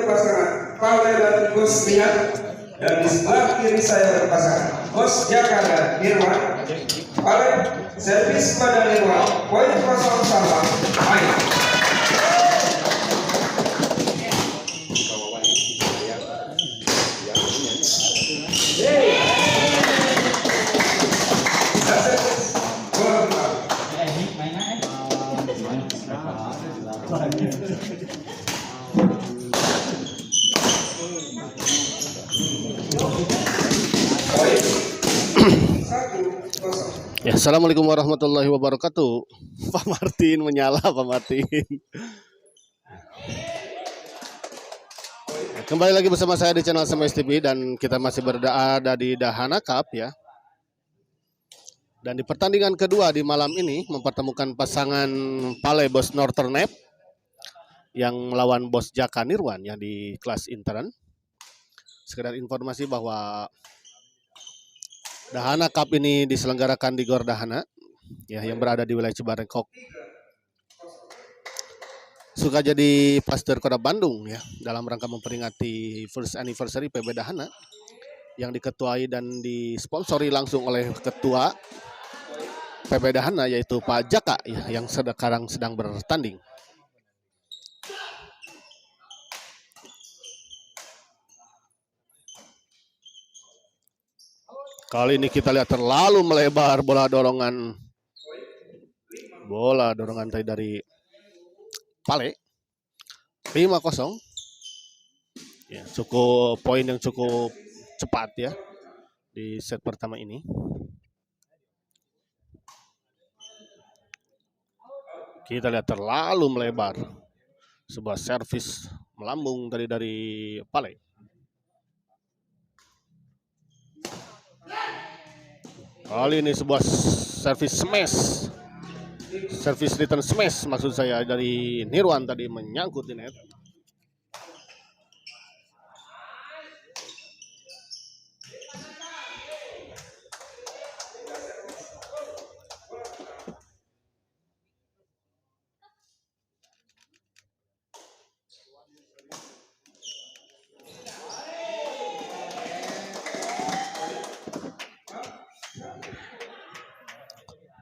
berpasangan Pale dan Bos Rian, dan di sebelah kiri saya berpasangan Bos Jaka dan Nirwan. Pale servis pada Nirwan, poin kosong sama. Main. Ya, assalamualaikum warahmatullahi wabarakatuh. Pak Martin menyala, Pak Martin. Kembali lagi bersama saya di channel SMS TV dan kita masih berada di Dahana Cup ya. Dan di pertandingan kedua di malam ini mempertemukan pasangan Pale Bos Northern Nep yang melawan Bos Jaka Nirwan yang di kelas intern. Sekedar informasi bahwa Dahana Cup ini diselenggarakan di Gor Dahana ya, yang berada di wilayah Cibarengkok, Sukajadi, Pasteur Kota Bandung ya, dalam rangka memperingati first anniversary PB Dahana yang diketuai dan disponsori langsung oleh Ketua PB Dahana yaitu Pak Jaka ya, yang sekarang sedang bertanding. Kali ini kita lihat terlalu melebar bola dorongan tadi dari Pale. 5-0. Ya, cukup poin yang cukup cepat ya di set pertama ini. Kita lihat terlalu melebar. Sebuah servis melambung dari Pale. Kali ini sebuah servis smash. Servis return smash maksud saya dari Nirwan tadi menyangkut di net.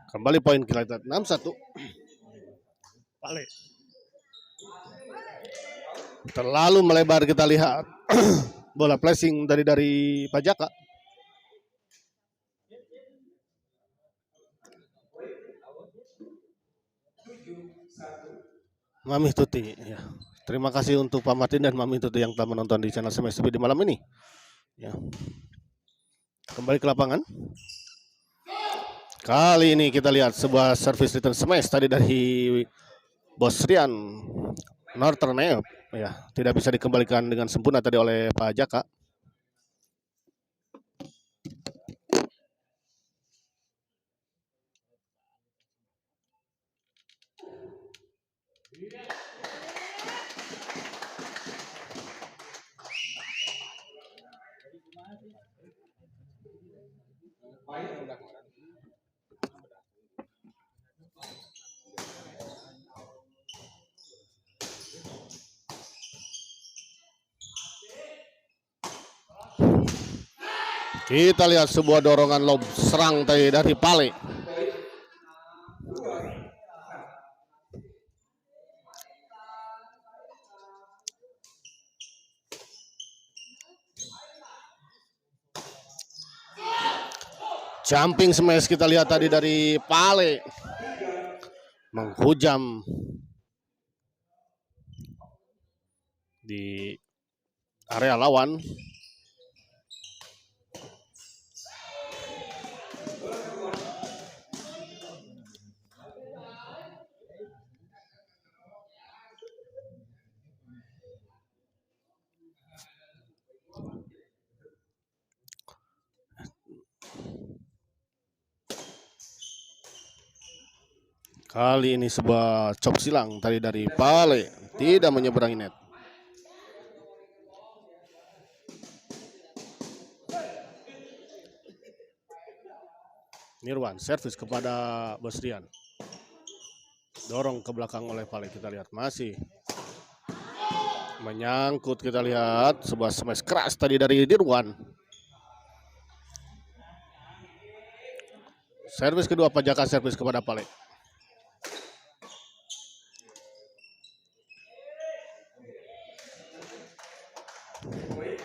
Kembali poin kita lihat 6-1. Pale. Terlalu melebar kita lihat. Bola flashing dari Pak Jaka. Mami Tuti ya. Terima kasih untuk Pak Martin dan Mami Tuti yang telah menonton di channel SMS TV di malam ini. Ya. Kembali ke lapangan. Kali ini kita lihat sebuah service return smash tadi dari Bos Rian Northern Nep ya, tidak bisa dikembalikan dengan sempurna tadi oleh Pak Jaka. Kita lihat sebuah dorongan lob serang tadi dari Pale. Jumping smash kita lihat tadi dari Pale. Menghujam di area lawan. Kali ini sebuah chop silang tadi dari Pale, tidak menyeberangi net. Nirwan servis kepada Bos Rian. Dorong ke belakang oleh Pale, kita lihat masih Menyangkut, kita lihat sebuah smash keras tadi dari Dirwan. Servis kedua Pajaka, servis kepada Pale. Poin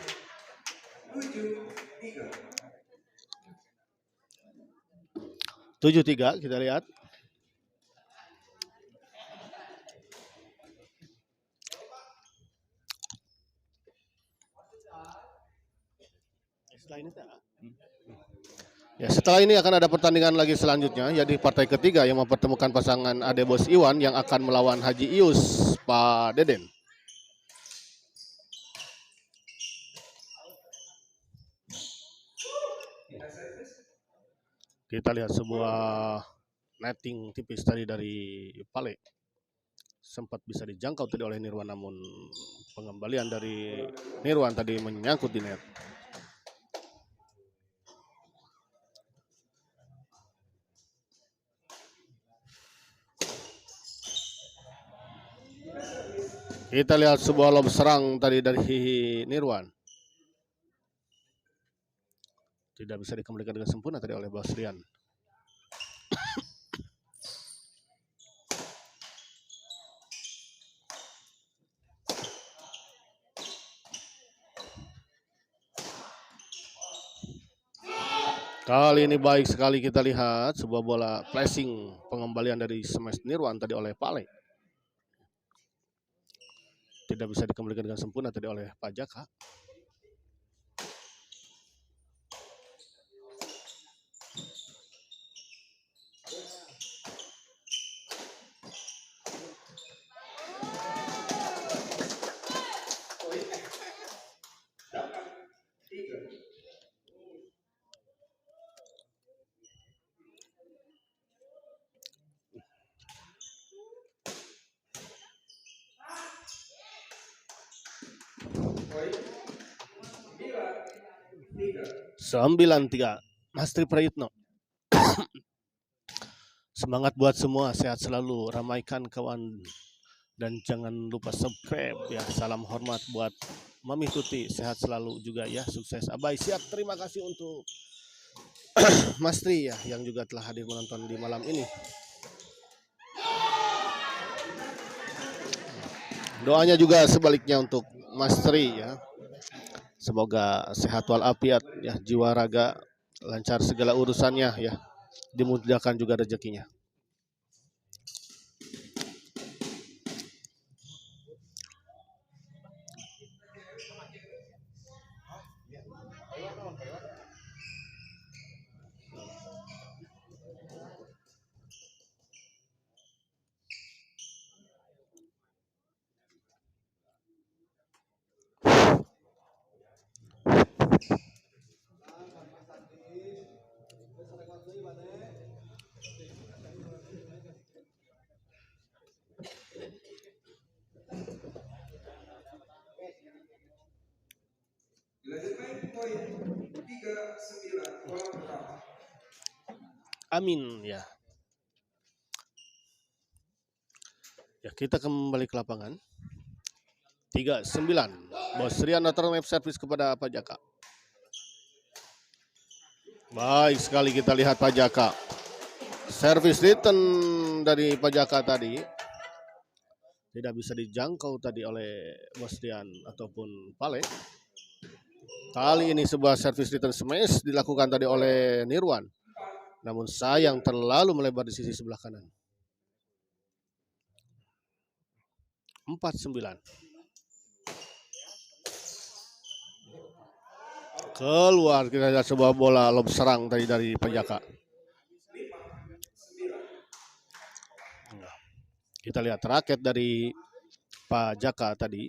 7-3. 7-3, kita lihat. Ya, setelah ini akan ada pertandingan lagi selanjutnya, jadi partai ketiga yang mempertemukan pasangan Ade Bos Iwan yang akan melawan Haji Ius Pak Deden. Kita lihat sebuah netting tipis tadi dari Pale. Sempat bisa dijangkau tadi oleh Nirwan, namun pengembalian dari Nirwan tadi menyangkut di net. Kita lihat sebuah lob serang tadi dari Nirwan. Tidak bisa dikembalikan dengan sempurna tadi oleh Basrian. Kali ini baik sekali, kita lihat sebuah bola flashing pengembalian dari smash Nirwan tadi oleh Pale. Tidak bisa dikembalikan dengan sempurna tadi oleh Pajaka. Poin 9-3. Mastri Prayitno. Semangat buat semua, sehat selalu, ramaikan kawan, dan jangan lupa subscribe ya. Salam hormat buat Mami Tuti, sehat selalu juga ya, sukses Abai. Siap, terima kasih untuk Mastri ya yang juga telah hadir menonton di malam ini. Doanya juga sebaliknya untuk Mastri ya. Semoga sehat walafiat ya, jiwa raga lancar segala urusannya ya, dimudahkan juga rezekinya. Dilanjutkan poin 3-9 pola pertama. Amin ya. Ya, kita kembali ke lapangan. 3-9. Bosrian Natural Map Service kepada Pajaka. Baik sekali, kita lihat Pajaka. Service return dari Pajaka tadi tidak bisa dijangkau tadi oleh Bosrian ataupun Pale. Kali ini sebuah service return smash dilakukan tadi oleh Nirwan. Namun sayang terlalu melebar di sisi sebelah kanan. 4-9. Keluar, kita lihat sebuah bola lob serang tadi dari Pajaka. Kita lihat raket dari Pajaka tadi.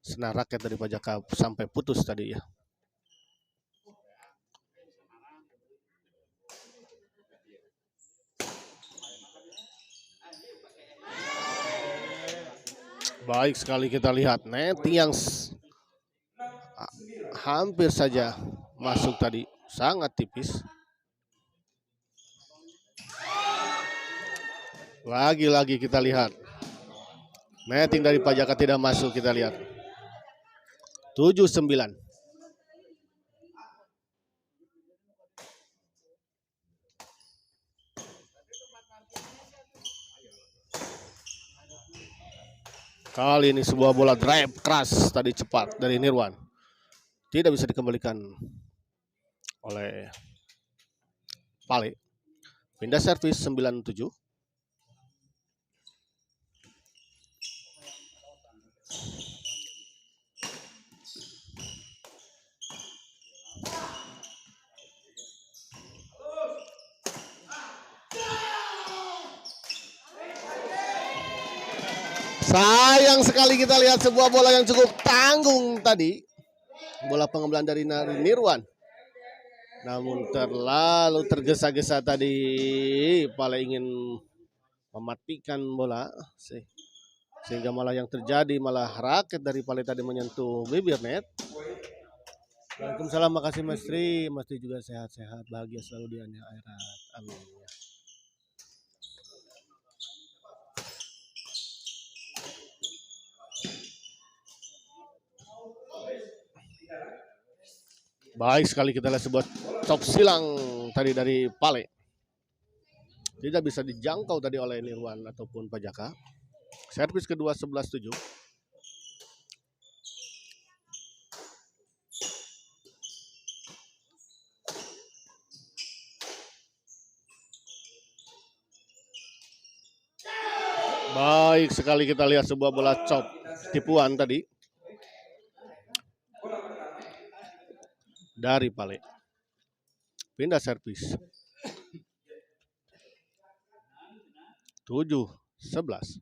Senar raket dari Pajaka sampai putus tadi ya. Baik sekali, kita lihat netting yang hampir saja masuk tadi, sangat tipis. Lagi-lagi kita lihat Netting dari Pajaka tidak masuk, kita lihat. 7-9. Kali ini sebuah bola drive keras tadi cepat dari Nirwan. Tidak bisa dikembalikan oleh Pale. Pindah servis 9-7. Sayang sekali kita lihat sebuah bola yang cukup tanggung tadi. Bola pengembalan dari Nirwan. Namun terlalu tergesa-gesa tadi. Pale ingin mematikan bola. Sehingga malah yang terjadi malah raket dari Pale tadi menyentuh bibir net. Waalaikumsalam, makasih Mas Tri. Mas Tri juga sehat-sehat, bahagia selalu di akhirat. Amin. Baik sekali kita lihat sebuah chop silang tadi dari Pale. Tidak bisa dijangkau tadi oleh Nirwan ataupun Pajaka. Servis kedua 11-7. Baik sekali kita lihat sebuah bola chop tipuan tadi dari Pale. Pindah servis 7-11.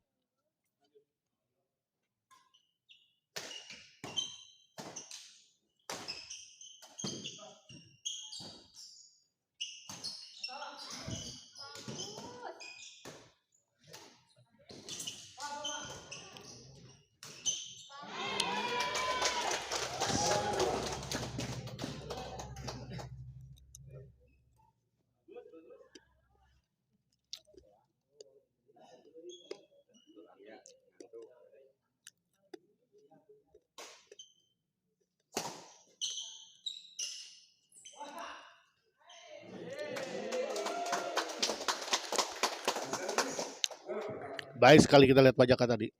Baik sekali kita lihat Pajaka tadi.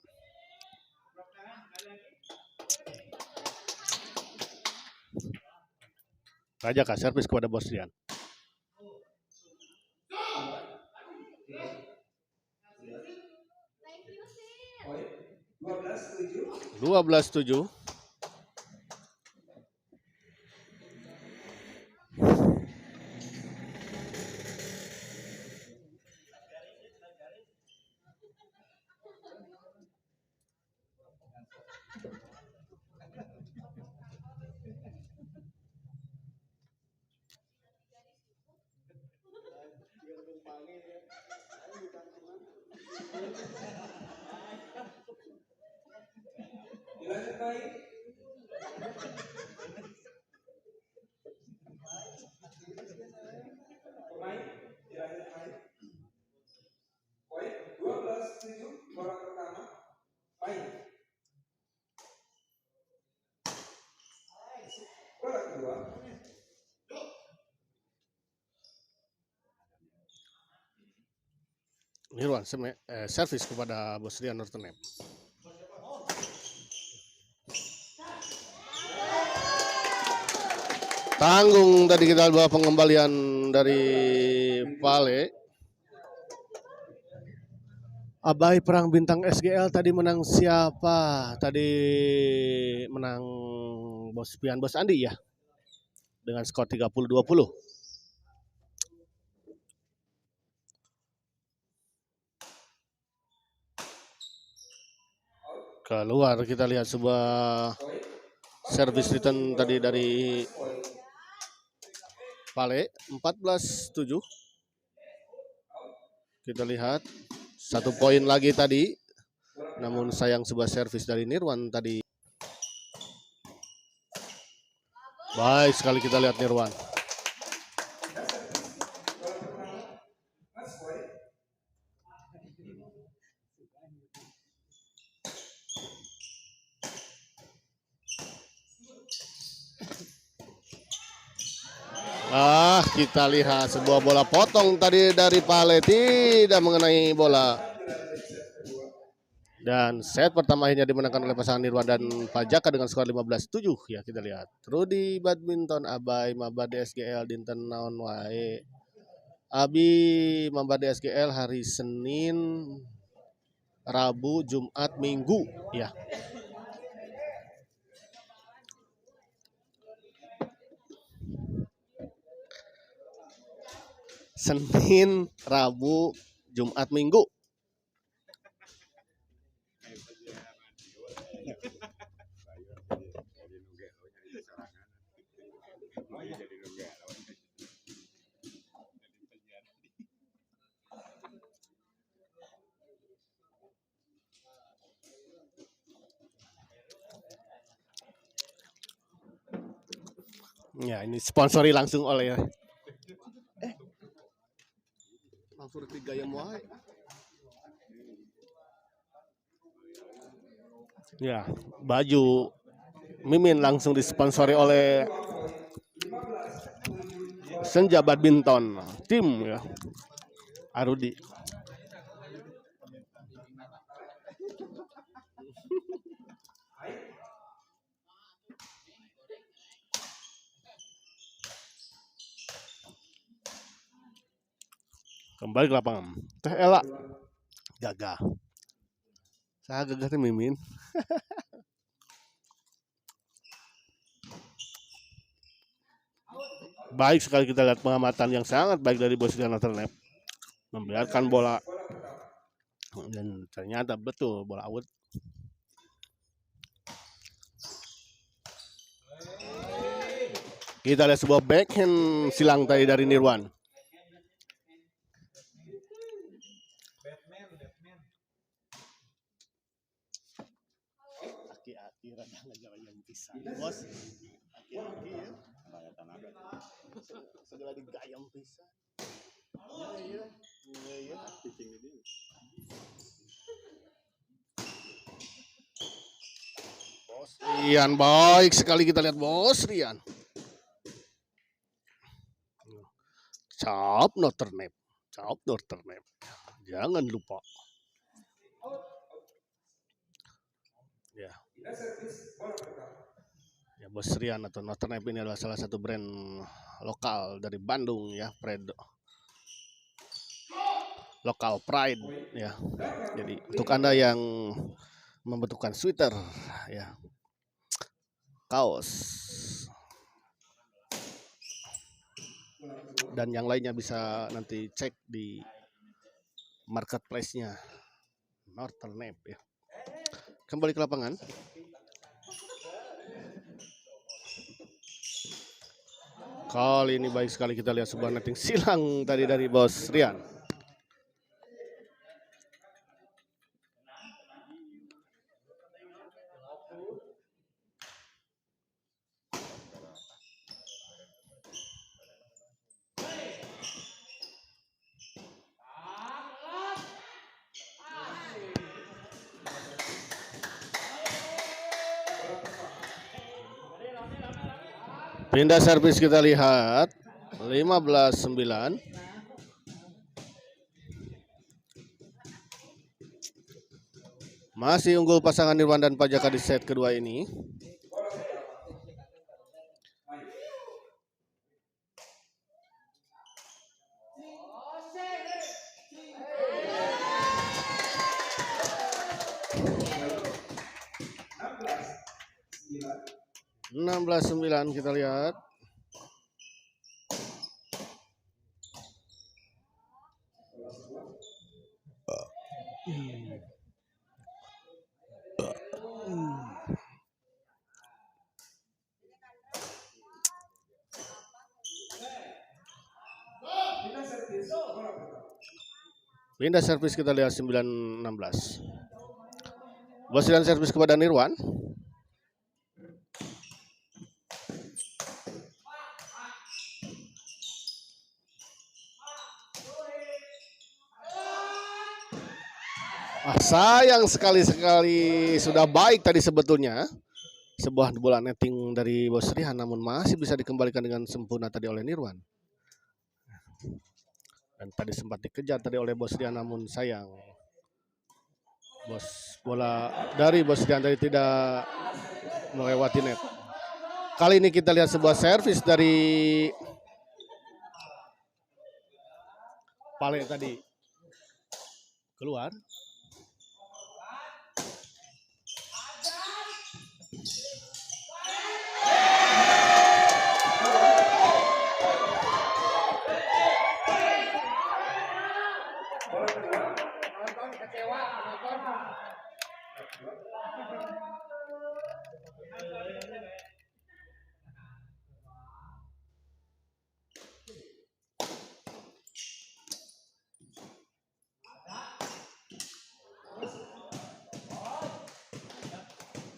Pajaka servis kepada Bosrian. Dua belas tujuh. Dilanjut main. Pemain dilanjut main. Poin 12-7 bola pertama. Main. Bola kedua. Nirwan servis kepada Bosrian Northern. Tanggung tadi kita bawa pengembalian dari Pale. Abai Perang Bintang SGL tadi menang siapa? Tadi menang Bos Andi ya. Dengan skor 30-20. Keluar kita lihat sebuah service return tadi dari Pale 14-7. Kita lihat 1 poin lagi tadi. Namun sayang sebuah servis dari Nirwan tadi. Baik sekali kita lihat Nirwan. kita lihat sebuah bola potong tadi dari Pale, tidak mengenai bola. Dan set pertama akhirnya dimenangkan oleh pasangan Nirwan dan Pajaka dengan skor 15-7 ya. Kita lihat Rudy Badminton Abai Mabade SGL dinten naon wae. Abi Mabade SGL hari Senin, Rabu, Jumat, Minggu ya. Senin, Rabu, Jumat, Minggu. Ya, ini sponsori langsung oleh langsung 3 yang wae. Ya, baju Mimin langsung disponsori oleh Senja Badminton tim ya. Arudi. Kembali ke lapangan. Teh Ela gagah. Saya gagah teh Mimin. Baik sekali kita lihat pengamatan yang sangat baik dari bos Rian Noternep. Membiarkan bola dan ternyata betul bola out. Kita lihat sebuah backhand silang tadi dari Nirwan. Aki-aki rada ngajak-ngajak pisan. Bos. Aki-aki ya. Segala digayam pisan. Iya. Bos Rian baik sekali kita lihat bos Rian. Cap Noternep. Jangan lupa. Ya. Ya, Bos Rian atau Noternep ini adalah salah satu brand lokal dari Bandung ya, lokal pride ya. Jadi untuk Anda yang membutuhkan sweater ya, kaos dan yang lainnya bisa nanti cek di marketplace-nya Noternep ya. Kembali ke lapangan. Kali ini baik sekali kita lihat sebuah netting silang tadi dari Bos Rian. Pindah servis kita lihat 15-9. Masih unggul pasangan Nirwan dan Pajaka di set kedua ini. Enam belas 9 kita lihat. Pindah servis kita lihat 9-16. Bos Rian servis kepada Nirwan. Sayang sekali sudah baik tadi sebetulnya sebuah bola netting dari Bos Rian, namun masih bisa dikembalikan dengan sempurna tadi oleh Nirwan. Dan tadi sempat dikejar tadi oleh Bos Rian, namun sayang bola dari Bos Rian tadi tidak melewati net. Kali ini kita lihat sebuah servis dari Pale tadi keluar.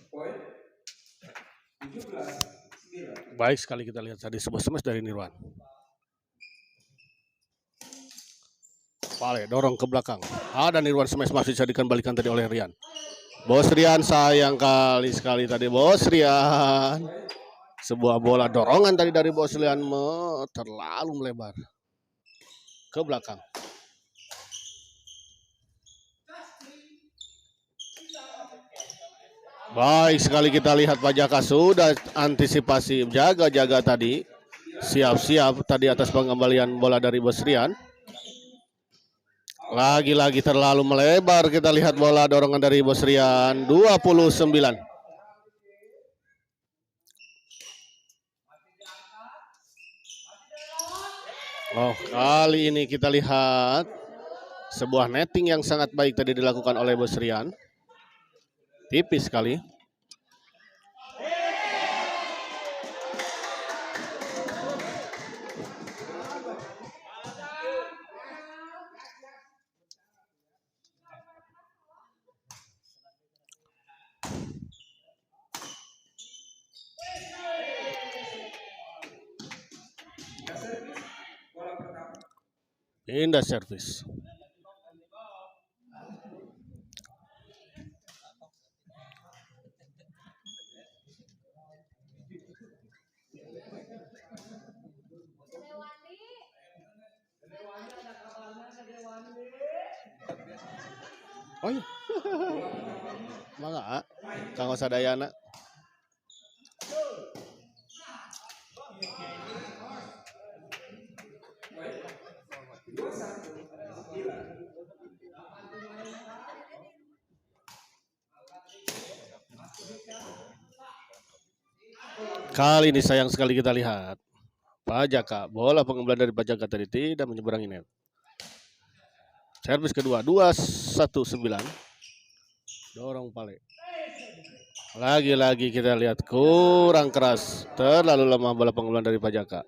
Poin 17-9. Baik sekali kita lihat tadi sebuah smash dari Nirwan. Pale dorong ke belakang. Ada Nirwan smash masih bisa dikembalikan tadi oleh Rian. Bos Rian sayang kali sekali tadi Bos Rian. Sebuah bola dorongan tadi dari Bos Rian terlalu melebar ke belakang. Baik sekali kita lihat Pak Jaka sudah antisipasi jaga-jaga tadi. Siap-siap tadi atas pengembalian bola dari Bos Rian. Lagi-lagi terlalu melebar, kita lihat bola dorongan dari Bos Rian 29. Oh, kali ini kita lihat sebuah netting yang sangat baik tadi dilakukan oleh Bos Rian. Tipis sekali. Pindah servis. Oh iya. Mangga, Kang Sadayana. Kali ini sayang sekali kita lihat Pak Jaka, bola pengembalian dari Pak Jaka tadi tidak menyeberangi net. Servis kedua 2-1-9. Dorong Pale. Lagi-lagi kita lihat kurang keras, terlalu lemah bola pengembalian dari Pak Jaka.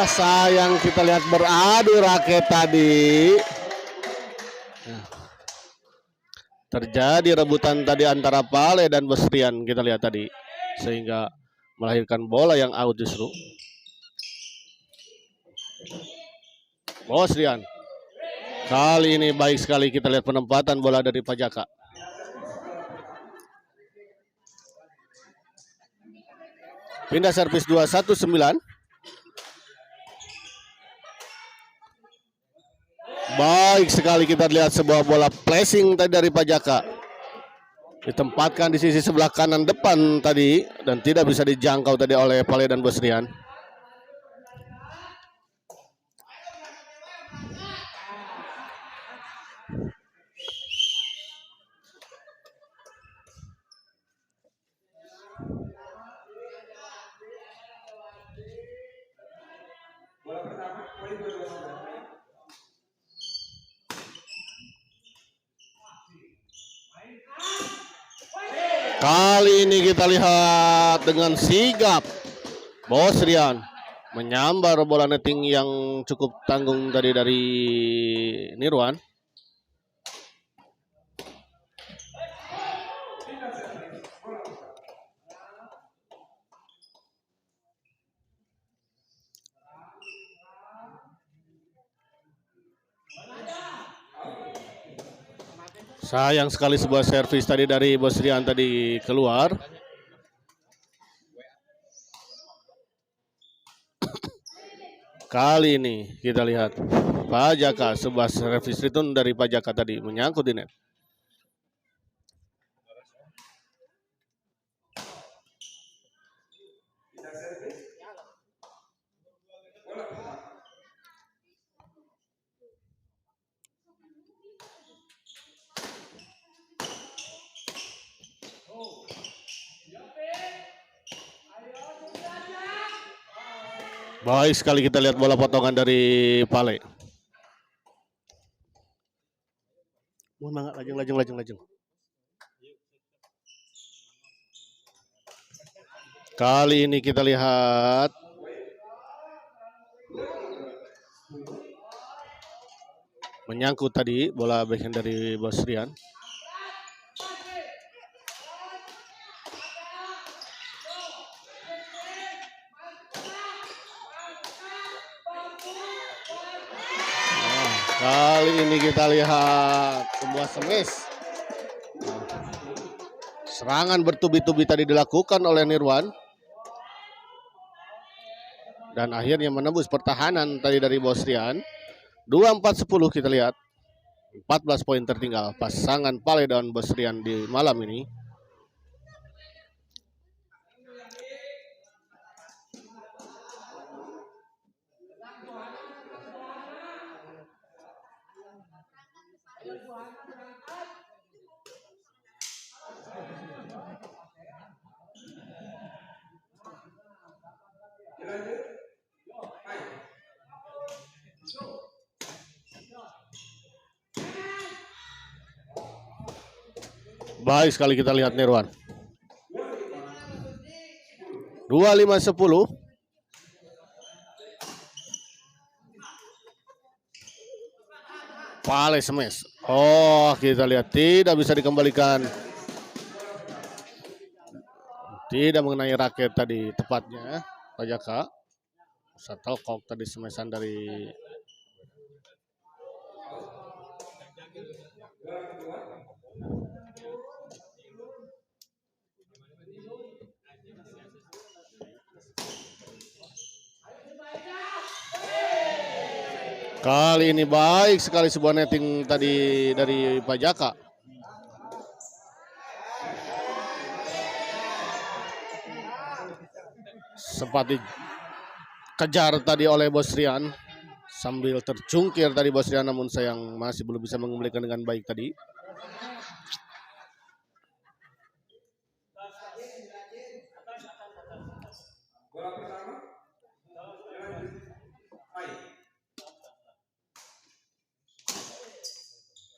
Sayang kita lihat beradu raket tadi. Terjadi rebutan tadi antara Pale dan Bos Rian kita lihat tadi. Sehingga melahirkan bola yang out justru. Bos Rian. Kali ini baik sekali kita lihat penempatan bola dari Pak Jaka. Pindah servis 2-1-9. Baik sekali kita lihat sebuah bola flashing tadi dari Pak Jaka. Ditempatkan di sisi sebelah kanan depan tadi dan tidak bisa dijangkau tadi oleh Pale dan Bos Rian. Bola pertama, poin 29. Kali ini kita lihat dengan sigap Bos Rian menyambar bola netting yang cukup tanggung tadi dari Nirwan. Sayang sekali sebuah servis tadi dari Bos Rian tadi keluar. Kali ini kita lihat Pak Jaka, sebuah servis return dari Pak Jaka tadi menyangkut di net. Kita servis. Bola pertama. Baik sekali kita lihat bola potongan dari Pale. Mohon lajeng. Kali ini kita lihat menyangkut tadi bola backhand dari Bos Rian. Kali ini kita lihat sebuah smash. Serangan bertubi-tubi tadi dilakukan oleh Nirwan. Dan akhirnya menembus pertahanan tadi dari Bos Rian. 24-10 kita lihat. 14 poin tertinggal pasangan Pale dan Bos Rian di malam ini. Dilanjut. Hai. Baik sekali kita lihat Nirwan. 25-10. Pale smash. Oh, kita lihat tidak bisa dikembalikan. Tidak mengenai raket tadi tepatnya Pak Jaka. Shuttlecock tadi smashan dari kali ini baik sekali sebuah netting tadi dari Pak Jaka. Sempat dikejar tadi oleh Bos Rian sambil tercungkir tadi Bos Rian, namun sayang masih belum bisa mengembalikan dengan baik tadi. Bola pertama. Dilanjut. Hai.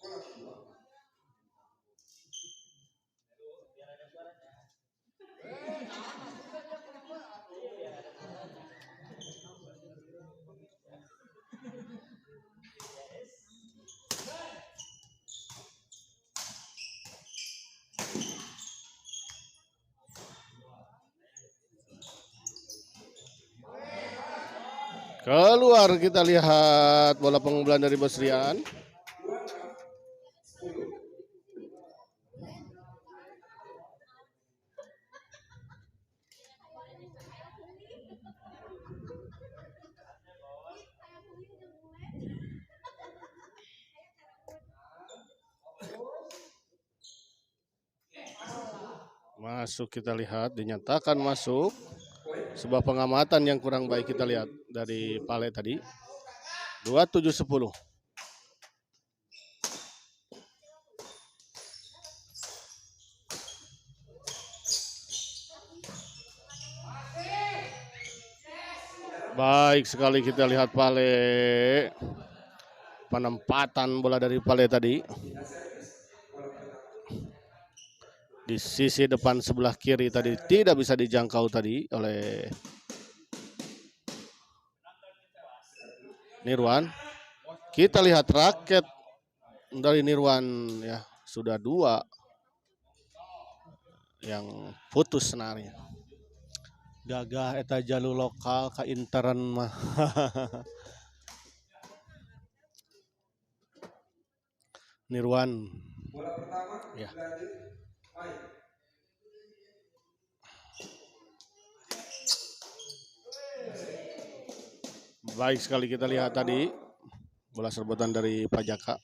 Bola kedua. Keluar kita lihat bola pengumpulan dari Bos Rian. Masuk kita lihat, dinyatakan masuk. Sebuah pengamatan yang kurang baik kita lihat dari Pale tadi. 27-10. Baik sekali kita lihat Pale. Penempatan bola dari Pale tadi. Di sisi depan sebelah kiri tadi tidak bisa dijangkau tadi oleh Nirwan. Kita lihat raket dari Nirwan ya, sudah 2 yang putus senarnya. Gagah eta jalur lokal ka interan mah. Nirwan Bola pertama Ya. lanjut. Main. Baik sekali kita lihat tadi bola serbutan dari Pajaka.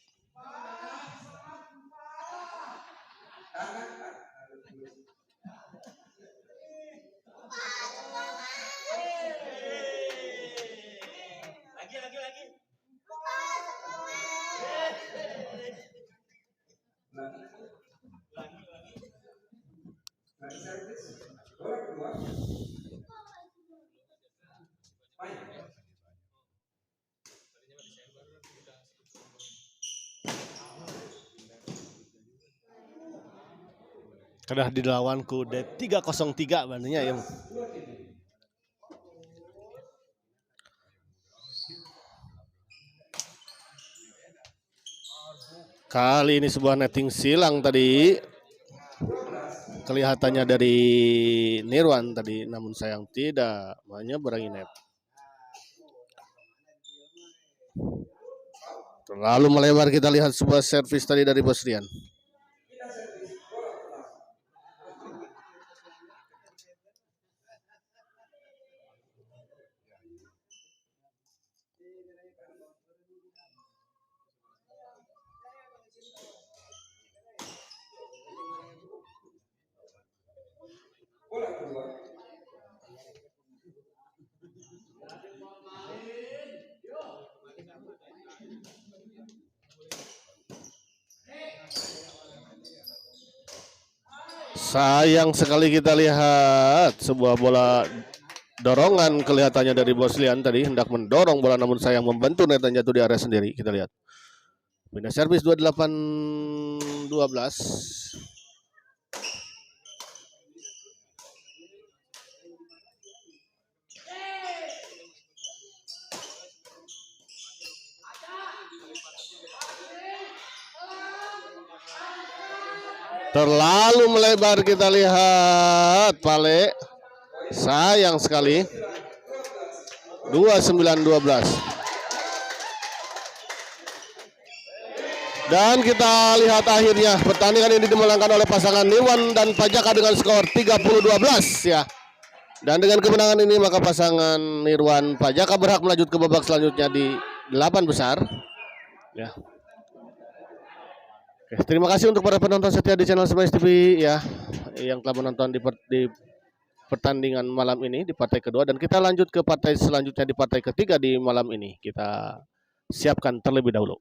Lagi servis. Bola kedua. Main. Kedah dilawanku D303 bandingnya ya. Kali ini sebuah netting silang tadi. Kelihatannya dari Nirwan tadi, namun sayang tidak menyeberangi net. Terlalu melebar, kita lihat sebuah servis tadi dari Bosrian. Bola kedua. Sayang sekali kita lihat sebuah bola dorongan kelihatannya dari Boslian tadi hendak mendorong bola namun sayang membantu net dan jatuh di area sendiri. Kita lihat. Pindah servis 28-12. Terlalu melebar kita lihat Pale. Sayang sekali. 29-12. Dan kita lihat akhirnya pertandingan ini dimenangkan oleh pasangan Nirwan dan Pajaka dengan skor 30-12 ya. Dan dengan kemenangan ini maka pasangan Nirwan Pajaka berhak melaju ke babak selanjutnya di 8 besar. Ya. Oke, terima kasih untuk para penonton setia di channel Semais TV ya yang telah menonton di pertandingan malam ini di partai kedua, dan kita lanjut ke partai selanjutnya di partai ketiga di malam ini. Kita siapkan terlebih dahulu.